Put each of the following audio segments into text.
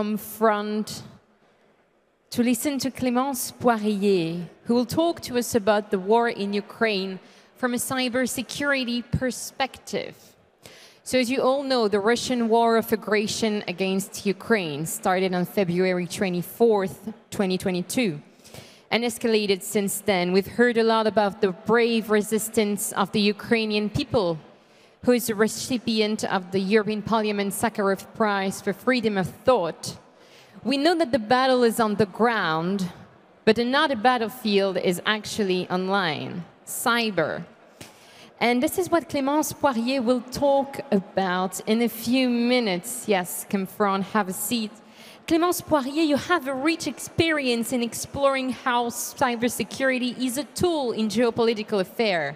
confront, to listen to Clément Poirier, who will talk to us about the war in Ukraine from a cybersecurity perspective. So as you all know, the Russian war of aggression against Ukraine started on February 24th, 2022, and escalated since then. We've heard a lot about the brave resistance of the Ukrainian people, who is a recipient of the European Parliament Sakharov Prize for Freedom of Thought. We know that the battle is on the ground, but another battlefield is actually online, cyber. And this is what Clément Poirier will talk about in a few minutes. Yes, come front, have a seat. Clément Poirier, you have a rich experience in exploring how cybersecurity is a tool in geopolitical affairs.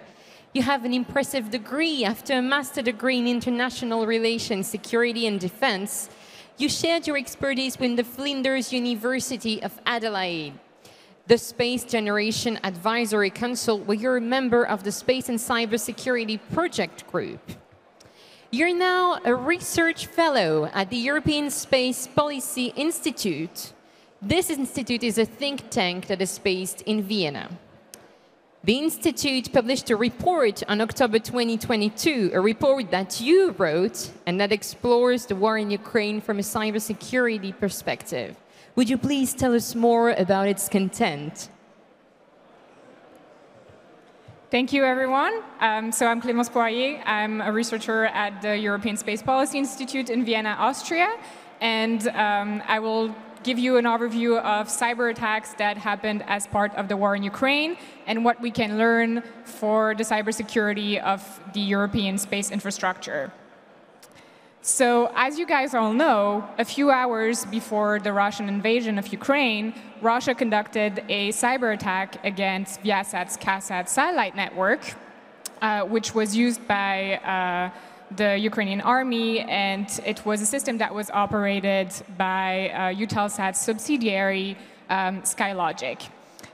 You have an impressive degree after a master's degree in international relations, security and defense. You shared your expertise with the Flinders University of Adelaide, the Space Generation Advisory Council, where you're a member of the Space and Cybersecurity Project Group. You're now a research fellow at the European Space Policy Institute. This institute is a think tank that is based in Vienna. The institute published a report on October 2022, a report that you wrote and that explores the war in Ukraine from a cybersecurity perspective. Would you please tell us more about its content? Thank you, everyone. So I'm Clément Poirier. I'm a researcher at the European Space Policy Institute in Vienna, Austria. And I will give you an overview of cyber attacks that happened as part of the war in Ukraine and what we can learn for the cybersecurity of the European space infrastructure. So, as you guys all know, a few hours before the Russian invasion of Ukraine, Russia conducted a cyber attack against Viasat's CYSAT satellite network, which was used by the Ukrainian army, and it was a system that was operated by Eutelsat's subsidiary, Skylogic.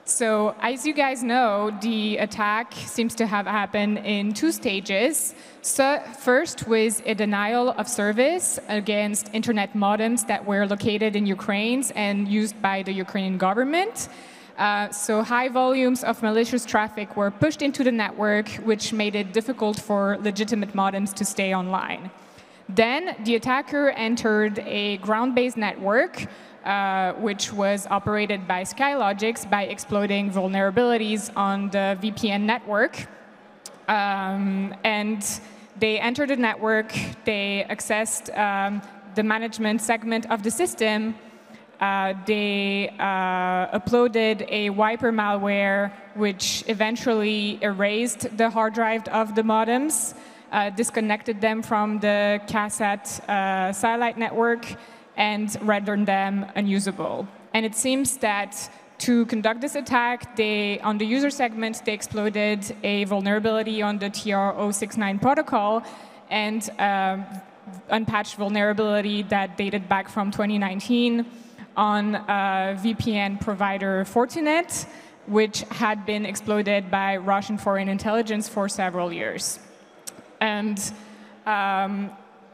So, as you guys know, the attack seems to have happened in two stages. So, first was a denial of service against internet modems that were located in Ukraine and used by the Ukrainian government. So high volumes of malicious traffic were pushed into the network, which made it difficult for legitimate modems to stay online. Then the attacker entered a ground-based network, which was operated by Skylogic by exploiting vulnerabilities on the VPN network. And they entered the network, they accessed the management segment of the system, they uploaded a wiper malware, which eventually erased the hard drive of the modems, disconnected them from the CYSAT satellite network, and rendered them unusable. And it seems that to conduct this attack, on the user segment, they exploited a vulnerability on the TR-069 protocol and unpatched vulnerability that dated back from 2019 on VPN provider Fortinet, which had been exploited by Russian foreign intelligence for several years. And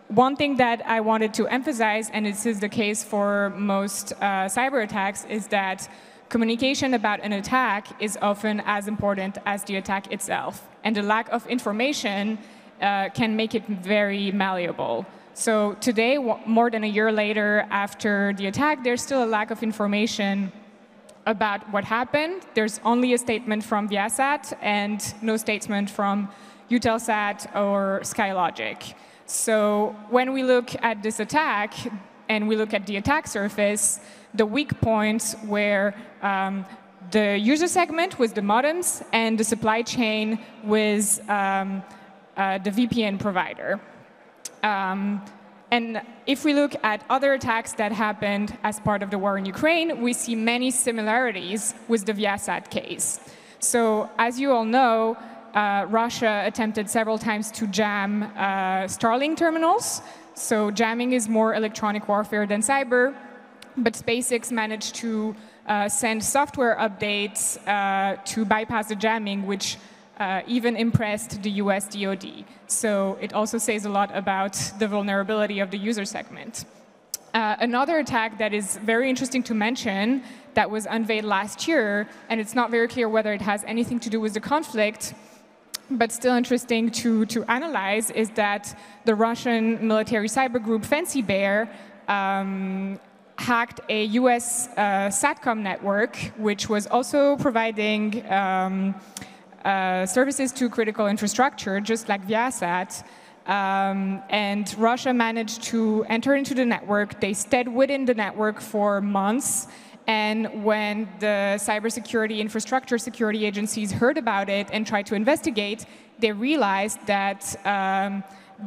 one thing that I wanted to emphasize, and this is the case for most cyber attacks, is that communication about an attack is often as important as the attack itself. And the lack of information can make it very malleable. So today, more than a year later after the attack, there's still a lack of information about what happened. There's only a statement from Viasat and no statement from Eutelsat or Skylogic. So when we look at this attack and we look at the attack surface, the weak points were the user segment was the modems and the supply chain was the VPN provider. And if we look at other attacks that happened as part of the war in Ukraine, we see many similarities with the Viasat case. So as you all know, Russia attempted several times to jam Starlink terminals. So jamming is more electronic warfare than cyber, but SpaceX managed to send software updates to bypass the jamming, which even impressed the US DoD. So it also says a lot about the vulnerability of the user segment. Another attack that is very interesting to mention that was unveiled last year, and it's not very clear whether it has anything to do with the conflict, but still interesting to analyze, is that the Russian military cyber group Fancy Bear hacked a US SATCOM network, which was also providing services to critical infrastructure, just like CYSAT. And Russia managed to enter into the network. They stayed within the network for months. And when the cybersecurity infrastructure security agencies heard about it and tried to investigate, they realized that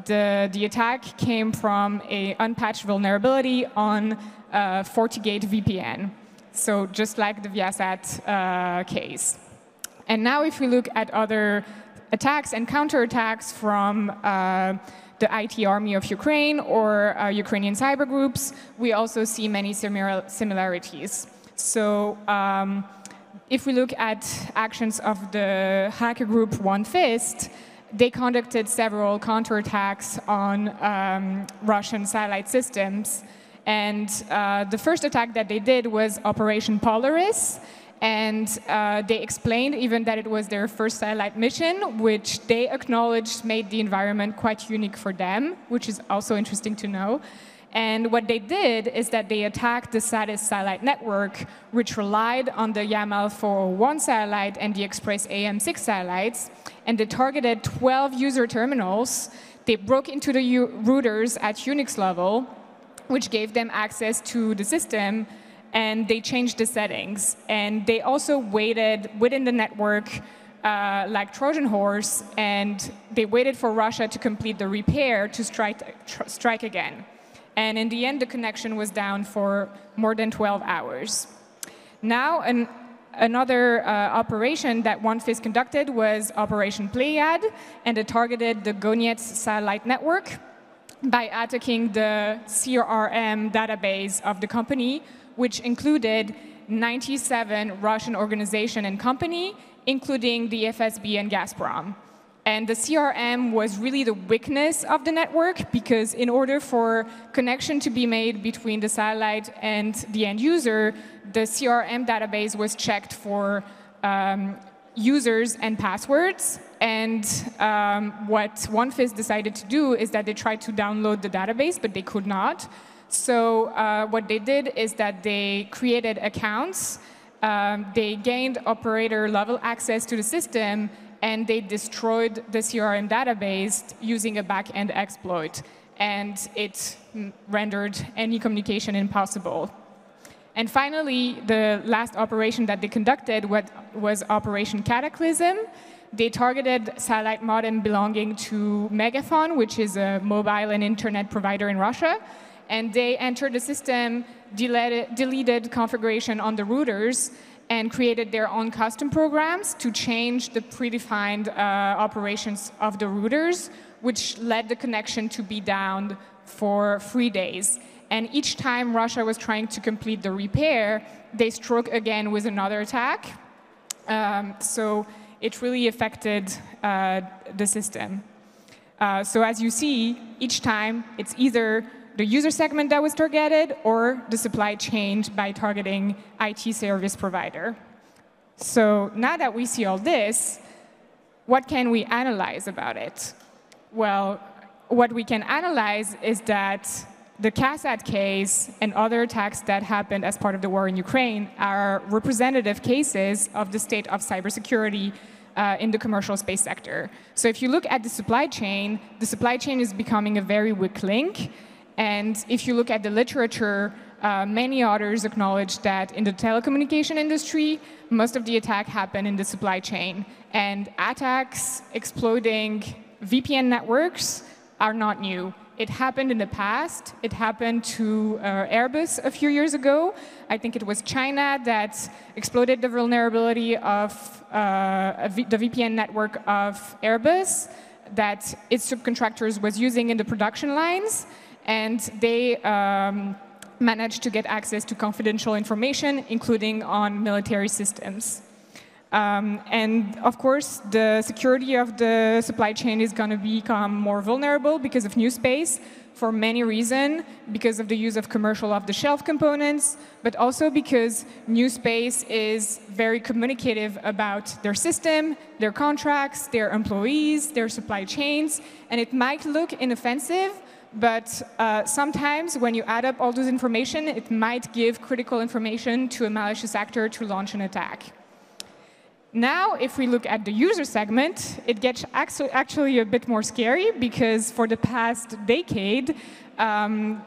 the attack came from an unpatched vulnerability on FortiGate VPN. So just like the CYSAT case. And now if we look at other attacks and counterattacks from the IT army of Ukraine or Ukrainian cyber groups, we also see many similarities. So if we look at actions of the hacker group One Fist, they conducted several counterattacks on Russian satellite systems. And the first attack that they did was Operation Polaris. And they explained even that it was their first satellite mission, which they acknowledged made the environment quite unique for them, which is also interesting to know. And what they did is that they attacked the SATIS satellite network, which relied on the YAML 401 satellite and the Express AM6 satellites. And they targeted 12 user terminals. They broke into the routers at Unix level, which gave them access to the system. And they changed the settings. And they also waited within the network like Trojan horse, and they waited for Russia to complete the repair to strike again. And in the end, the connection was down for more than 12 hours. Now, another operation that One Fist conducted was Operation Pleiad, and it targeted the Gonets satellite network by attacking the CRM database of the company, which included 97 Russian organizations and companies, including the FSB and Gazprom. And the CRM was really the weakness of the network, because in order for connection to be made between the satellite and the end user, the CRM database was checked for users and passwords. And what One Fist decided to do is that they tried to download the database, but they could not. So what they did is that they created accounts, they gained operator-level access to the system, and they destroyed the CRM database using a back-end exploit. And it rendered any communication impossible. And finally, the last operation that they conducted was Operation Cataclysm. They targeted satellite modem belonging to Megaphone, which is a mobile and internet provider in Russia. And they entered the system, deleted configuration on the routers, and created their own custom programs to change the predefined operations of the routers, which led the connection to be down for 3 days. And each time Russia was trying to complete the repair, they struck again with another attack. So it really affected the system. So as you see, each time it's either the user segment that was targeted or the supply chain by targeting IT service provider. So now that we see all this, what can we analyze about it? Well, what we can analyze is that the CYSAT case and other attacks that happened as part of the war in Ukraine are representative cases of the state of cybersecurity in the commercial space sector. So if you look at the supply chain is becoming a very weak link. And if you look at the literature, many authors acknowledge that in the telecommunication industry, most of the attack happened in the supply chain. And attacks exploiting VPN networks are not new. It happened in the past. It happened to Airbus a few years ago. I think it was China that exploited the vulnerability of the VPN network of Airbus that its subcontractors was using in the production lines. And they managed to get access to confidential information, including on military systems. And of course, the security of the supply chain is going to become more vulnerable because of new space for many reasons, because of the use of commercial off-the-shelf components, but also because new space is very communicative about their system, their contracts, their employees, their supply chains, and it might look inoffensive, but sometimes when you add up all those information, it might give critical information to a malicious actor to launch an attack. Now, if we look at the user segment, it gets actually a bit more scary because for the past decade,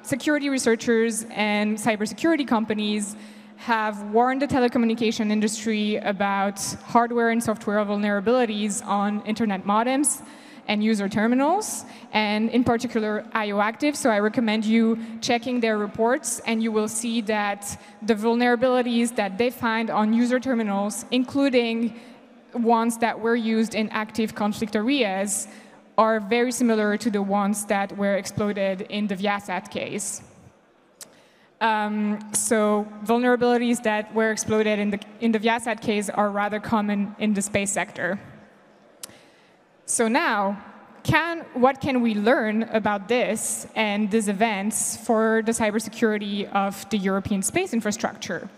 security researchers and cybersecurity companies have warned the telecommunication industry about hardware and software vulnerabilities on internet modems and user terminals, and in particular IO Active. So I recommend you checking their reports, and you will see that the vulnerabilities that they find on user terminals, including ones that were used in active conflict areas, are very similar to the ones that were exploited in the CYSAT case. So vulnerabilities that were exploited in the CYSAT case are rather common in the space sector. So now, what can we learn about this and these events for the cybersecurity of the European space infrastructure?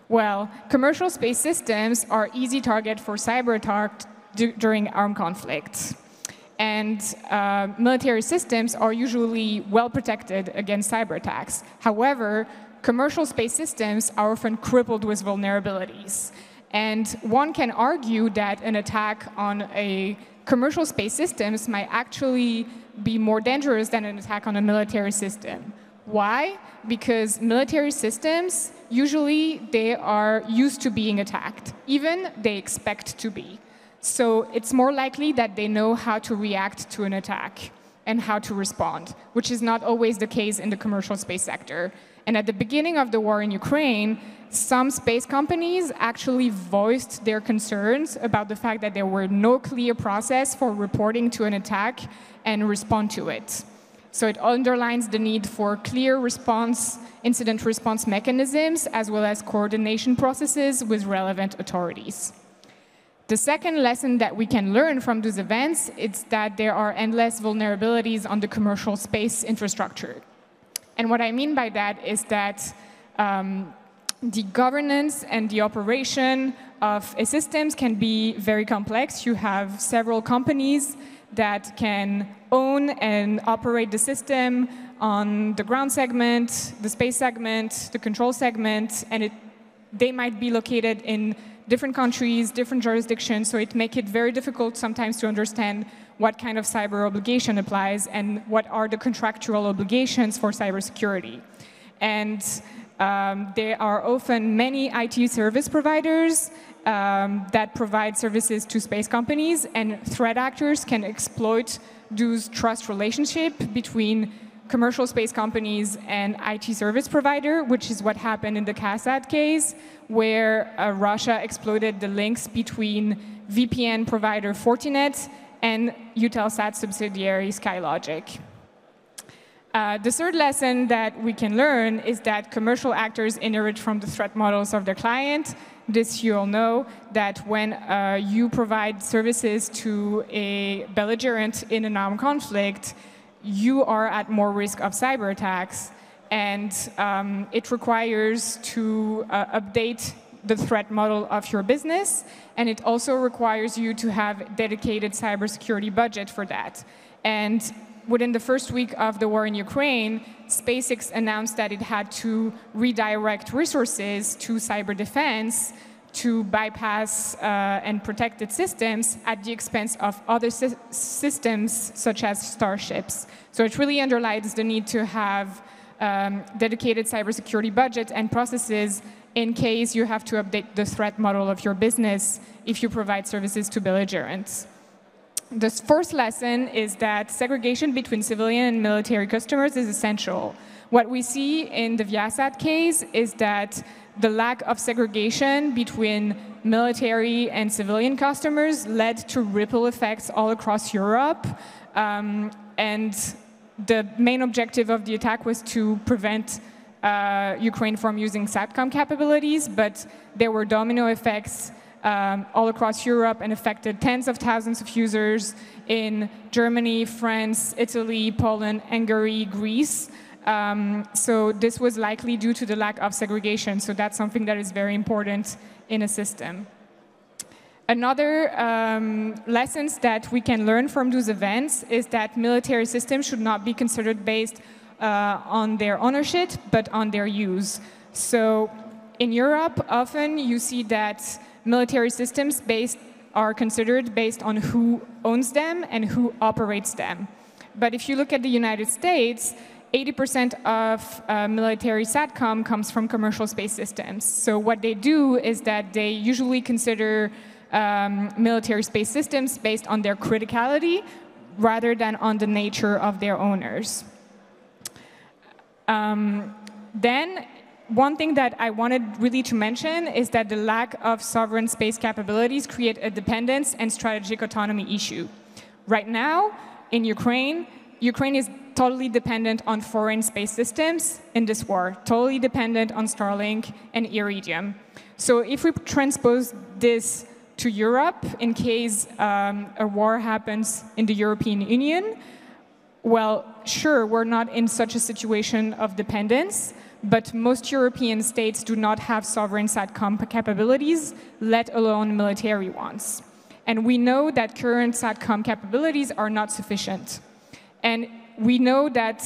Well, commercial space systems are easy target for cyber attack during armed conflicts. And military systems are usually well protected against cyber attacks. However, commercial space systems are often crippled with vulnerabilities. And one can argue that an attack on a commercial space systems might actually be more dangerous than an attack on a military system. Why? Because military systems, usually they are used to being attacked, even they expect to be. So it's more likely that they know how to react to an attack and how to respond, which is not always the case in the commercial space sector. And at the beginning of the war in Ukraine, some space companies actually voiced their concerns about the fact that there were no clear process for reporting to an attack and respond to it. So it underlines the need for clear response, incident response mechanisms, as well as coordination processes with relevant authorities. The second lesson that we can learn from these events is that there are endless vulnerabilities on the commercial space infrastructure. And what I mean by that is that the governance and the operation of a systems can be very complex. You have several companies that can own and operate the system on the ground segment, the space segment, the control segment, and they might be located in different countries, different jurisdictions, so it makes it very difficult sometimes to understand what kind of cyber obligation applies and what are the contractual obligations for cybersecurity. And there are often many IT service providers that provide services to space companies, and threat actors can exploit those trust relationship between commercial space companies and IT service provider, which is what happened in the CYSAT case, where Russia exploited the links between VPN provider Fortinet and Eutelsat subsidiary Skylogic. The third lesson that we can learn is that commercial actors inherit from the threat models of their client. This you all know, that when you provide services to a belligerent in an armed conflict, you are at more risk of cyber attacks. And it requires to update the threat model of your business. And it also requires you to have dedicated cybersecurity budget for that. And within the first week of the war in Ukraine, SpaceX announced that it had to redirect resources to cyber defense to bypass and protect its systems at the expense of other systems, such as starships. So it really underlines the need to have dedicated cybersecurity budget and processes in case you have to update the threat model of your business if you provide services to belligerents. The fourth lesson is that segregation between civilian and military customers is essential. What we see in the CYSAT case is that the lack of segregation between military and civilian customers led to ripple effects all across Europe. And the main objective of the attack was to prevent Ukraine from using SATCOM capabilities, but there were domino effects all across Europe and affected tens of thousands of users in Germany, France, Italy, Poland, Hungary, Greece. So this was likely due to the lack of segregation. So that's something that is very important in a system. Another lessons that we can learn from those events is that military systems should not be considered based on their ownership, but on their use. So in Europe, often you see that military systems are considered based on who owns them and who operates them. But if you look at the United States, 80% of military SATCOM comes from commercial space systems. So what they do is that they usually consider military space systems based on their criticality rather than on the nature of their owners. Then one thing that I wanted really to mention is that the lack of sovereign space capabilities create a dependence and strategic autonomy issue. Right now, in Ukraine is totally dependent on foreign space systems in this war, totally dependent on Starlink and Iridium. So if we transpose this to Europe in case a war happens in the European Union, well, sure, we're not in such a situation of dependence, but most European states do not have sovereign SATCOM capabilities, let alone military ones. And we know that current SATCOM capabilities are not sufficient. And we know that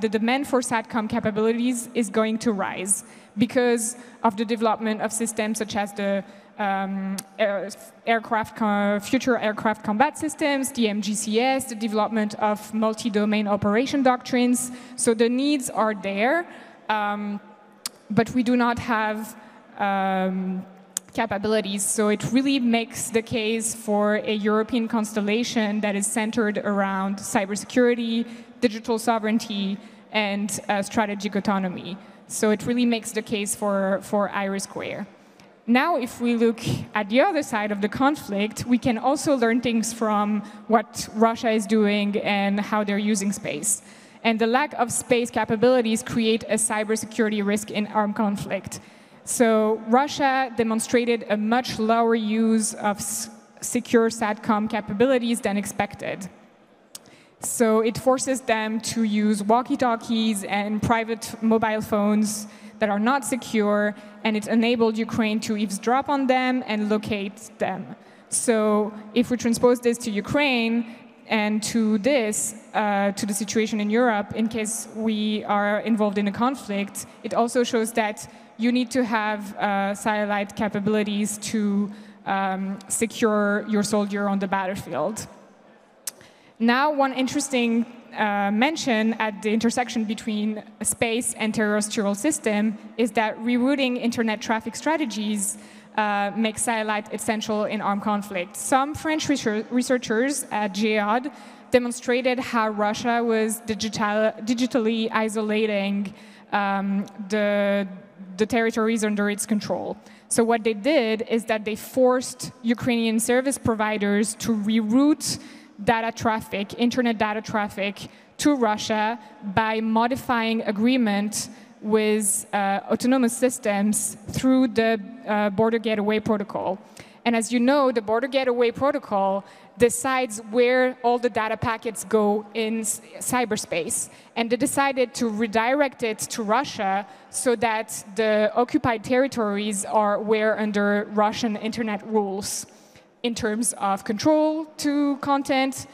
the demand for SATCOM capabilities is going to rise because of the development of systems such as the future aircraft combat systems, the MGCS, the development of multi-domain operation doctrines. So the needs are there, but we do not have capabilities. So it really makes the case for a European constellation that is centered around cybersecurity, digital sovereignty, and strategic autonomy. So it really makes the case for IRIS². Now, if we look at the other side of the conflict, we can also learn things from what Russia is doing and how they're using space. And the lack of space capabilities create a cybersecurity risk in armed conflict. So Russia demonstrated a much lower use of secure SATCOM capabilities than expected. So it forces them to use walkie-talkies and private mobile phones that are not secure, and it enabled Ukraine to eavesdrop on them and locate them. So if we transpose this to Ukraine and to the situation in Europe, in case we are involved in a conflict, it also shows that you need to have satellite capabilities to secure your soldier on the battlefield. Now, one interesting mention at the intersection between space and terrestrial system is that rerouting internet traffic strategies make satellite essential in armed conflict. Some French researchers at GEOD demonstrated how Russia was digitally isolating the territories under its control. So what they did is that they forced Ukrainian service providers to reroute data traffic, internet data traffic, to Russia by modifying agreement with autonomous systems through the Border Gateway Protocol. And as you know, the Border Gateway Protocol decides where all the data packets go in cyberspace. And they decided to redirect it to Russia so that the occupied territories were under Russian internet rules in terms of control to content,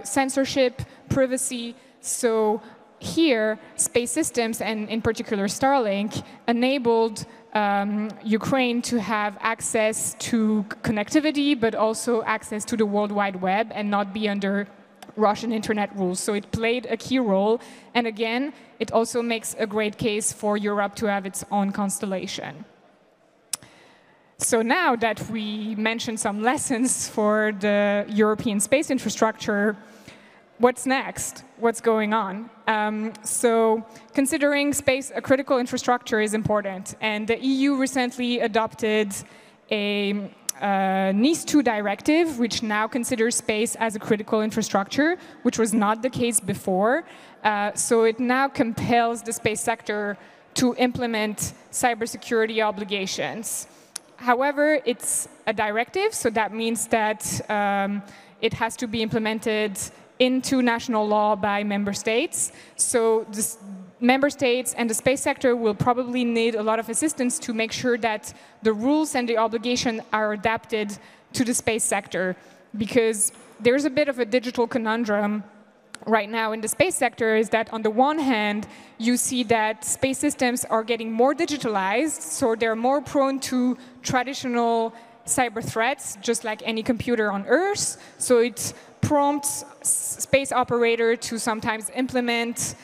censorship, privacy. So here, space systems, and in particular Starlink, enabled Ukraine to have access to connectivity, but also access to the World Wide Web and not be under Russian internet rules. So it played a key role. And again, it also makes a great case for Europe to have its own constellation. So now that we mentioned some lessons for the European space infrastructure, what's next? What's going on? So considering space a critical infrastructure is important. And the EU recently adopted a NIS 2 directive, which now considers space as a critical infrastructure, which was not the case before. So it now compels the space sector to implement cybersecurity obligations. However, it's a directive, so that means that it has to be implemented into national law by member states. So this member states and the space sector will probably need a lot of assistance to make sure that the rules and the obligation are adapted to the space sector, because there's a bit of a digital conundrum right now in the space sector. Is that on the one hand, you see that space systems are getting more digitalized, so they're more prone to traditional cyber threats, just like any computer on Earth. So it prompts space operator to sometimes implement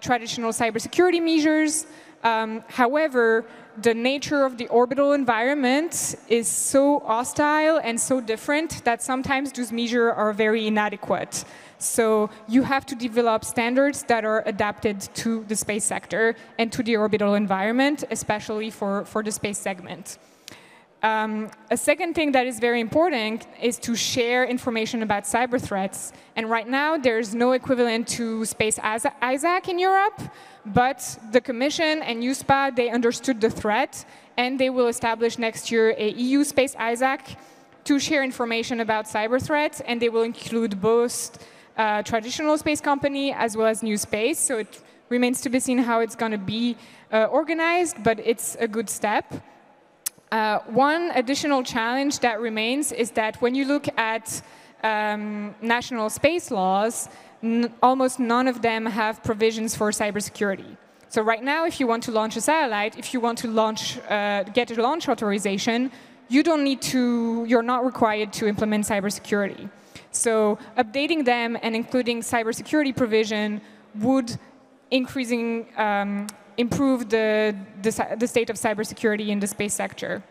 traditional cybersecurity measures. However, the nature of the orbital environment is so hostile and so different that sometimes those measures are very inadequate. So you have to develop standards that are adapted to the space sector and to the orbital environment, especially for the space segment. A second thing that is very important is to share information about cyber threats. And right now, there's no equivalent to Space CYSAT in Europe, but the Commission and ESPI, they understood the threat, and they will establish next year a EU Space CYSAT to share information about cyber threats, and they will include both traditional space company as well as new space. So it remains to be seen how it's going to be organized, but it's a good step. One additional challenge that remains is that when you look at national space laws, almost none of them have provisions for cybersecurity. So right now, if you want to launch a satellite, if you want to launch, get a launch authorization, you're not required to implement cybersecurity. So updating them and including cybersecurity provision would improve the state of cybersecurity in the space sector.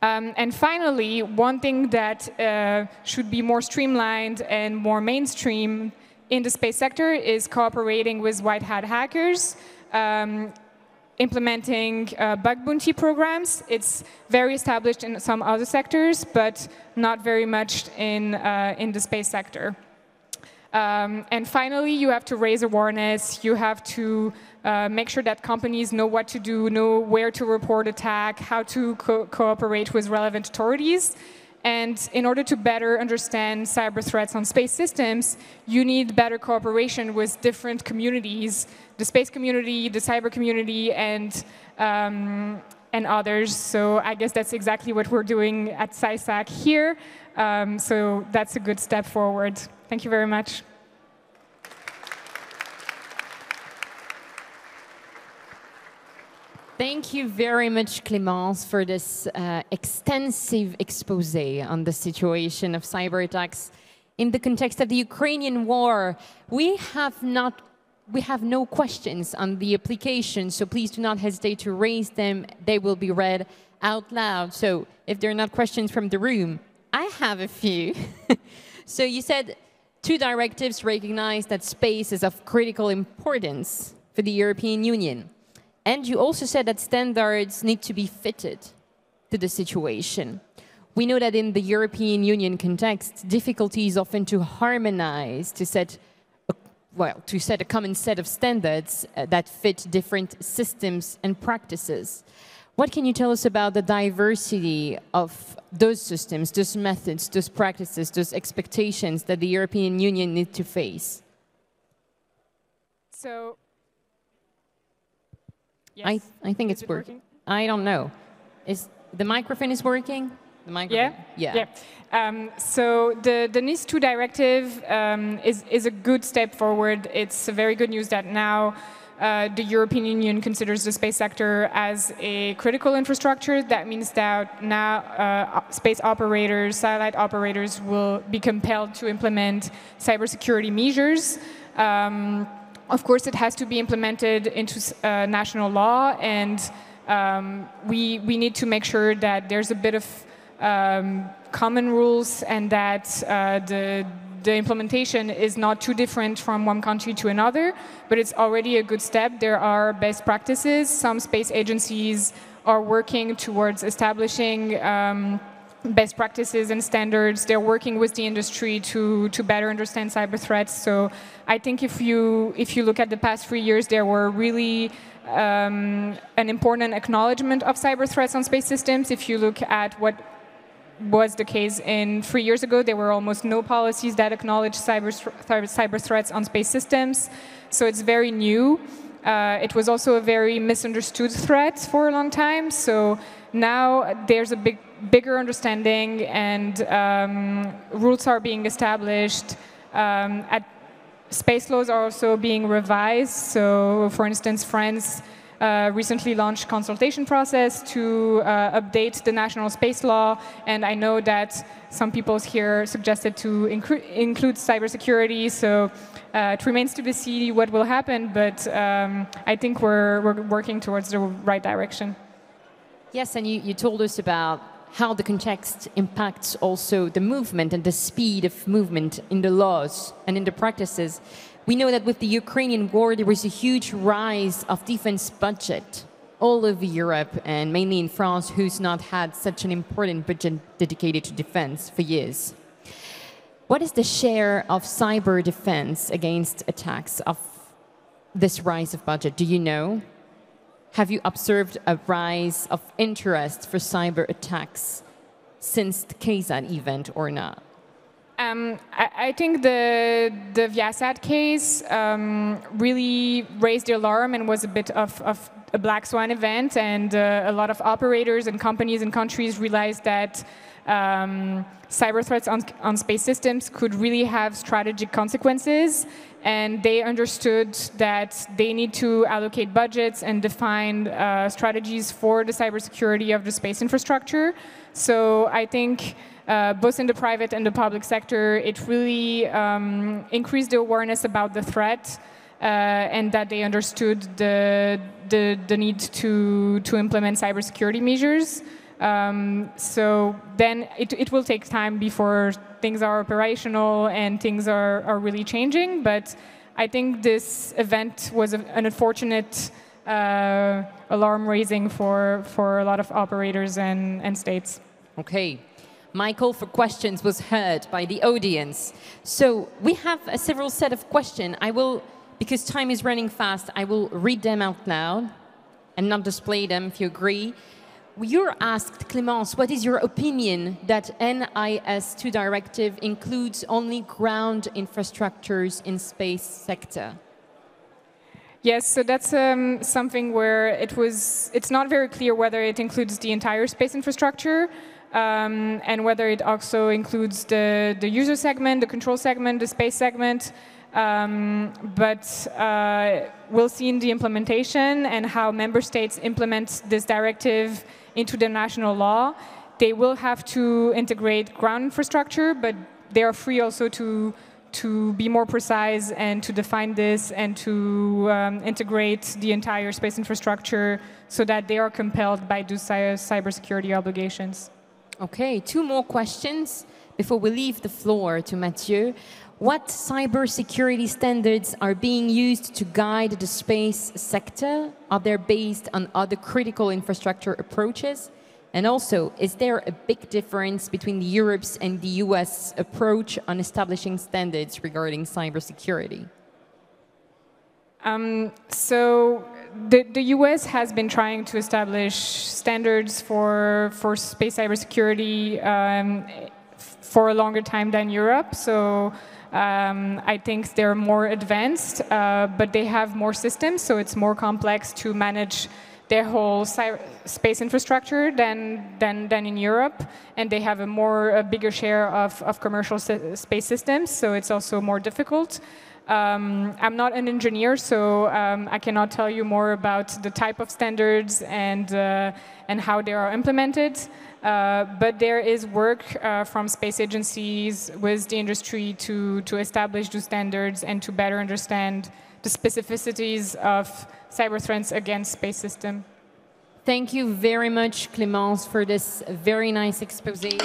And finally, one thing that should be more streamlined and more mainstream in the space sector is cooperating with white hat hackers, implementing bug bounty programs. It's very established in some other sectors, but not very much in the space sector. And finally, you have to raise awareness. You have to make sure that companies know what to do, know where to report attack, how to cooperate with relevant authorities. And in order to better understand cyber threats on space systems, you need better cooperation with different communities, the space community, the cyber community, and others. So I guess that's exactly what we're doing at CYSAT here. So that's a good step forward. Thank you very much. Thank you very much, Clémence, for this extensive expose on the situation of cyber attacks in the context of the Ukrainian war. We have no questions on the application, so please do not hesitate to raise them. They will be read out loud. So if there are not questions from the room, I have a few. So you said 2 directives recognize that space is of critical importance for the European Union. And you also said that standards need to be fitted to the situation. We know that in the European Union context, difficulty is often to harmonize, to set a common set of standards that fit different systems and practices. What can you tell us about the diversity of those systems, those methods, those practices, those expectations that the European Union needs to face? So, yes. I think it's working. I don't know. The microphone is working? The microphone? Yeah. So the NIS2 directive is a good step forward. It's very good news that now the European Union considers the space sector as a critical infrastructure. That means that now space operators, satellite operators will be compelled to implement cybersecurity measures. Of course, it has to be implemented into national law, and we need to make sure that there's a bit of common rules and that the implementation is not too different from one country to another, but it's already a good step. There are best practices. Some space agencies are working towards establishing best practices and standards. They're working with the industry to better understand cyber threats. So I think if you look at the past 3 years, there were really an important acknowledgement of cyber threats on space systems. If you look at what was the case in 3 years ago, there were almost no policies that acknowledged cyber threats on space systems. So it's very new. It was also a very misunderstood threat for a long time. So now there's a bigger understanding, and rules are being established. Space laws are also being revised. So, for instance, France recently launched a consultation process to update the national space law. And I know that some people here suggested to include cybersecurity. So it remains to be seen what will happen. But I think we're working towards the right direction. Yes, and you told us about how the context impacts also the movement and the speed of movement in the laws and in the practices. We know that with the Ukrainian war, there was a huge rise of defense budget all over Europe, and mainly in France, who's not had such an important budget dedicated to defense for years. What is the share of cyber defense against attacks of this rise of budget? Do you know? Have you observed a rise of interest for cyber attacks since the KSAT event or not? I think the CYSAT case really raised the alarm and was a bit of a black swan event, and a lot of operators and companies and countries realized that cyber threats on space systems could really have strategic consequences, and they understood that they need to allocate budgets and define strategies for the cybersecurity of the space infrastructure. So I think both in the private and the public sector, it really increased the awareness about the threat, and that they understood the need to implement cybersecurity measures. So then it will take time before things are operational and things are really changing. But I think this event was an unfortunate alarm raising for a lot of operators and states. Okay. My call for questions was heard by the audience. So we have a several set of questions. I will, because time is running fast, I will read them out loud and not display them, if you agree. You're asked, Clémence, what is your opinion that NIS2 directive includes only ground infrastructures in space sector? Yes, so that's something where it's not very clear whether it includes the entire space infrastructure, and whether it also includes the user segment, the control segment, the space segment. But we'll see in the implementation and how member states implement this directive into their national law. They will have to integrate ground infrastructure, but they are free also to be more precise and to define this and to integrate the entire space infrastructure so that they are compelled by those cybersecurity obligations. Okay, 2 more questions before we leave the floor to Mathieu. What cybersecurity standards are being used to guide the space sector? Are they based on other critical infrastructure approaches? And also, is there a big difference between Europe's and the US approach on establishing standards regarding cybersecurity? So the US has been trying to establish standards for space cybersecurity for a longer time than Europe. So I think they're more advanced, but they have more systems, so it's more complex to manage their whole space infrastructure than in Europe, and they have a bigger share of commercial space systems, so it's also more difficult. I'm not an engineer, so I cannot tell you more about the type of standards and how they are implemented. But there is work from space agencies with the industry to establish those standards and to better understand the specificities of cyber threats against space system. Thank you very much, Clémence, for this very nice exposé.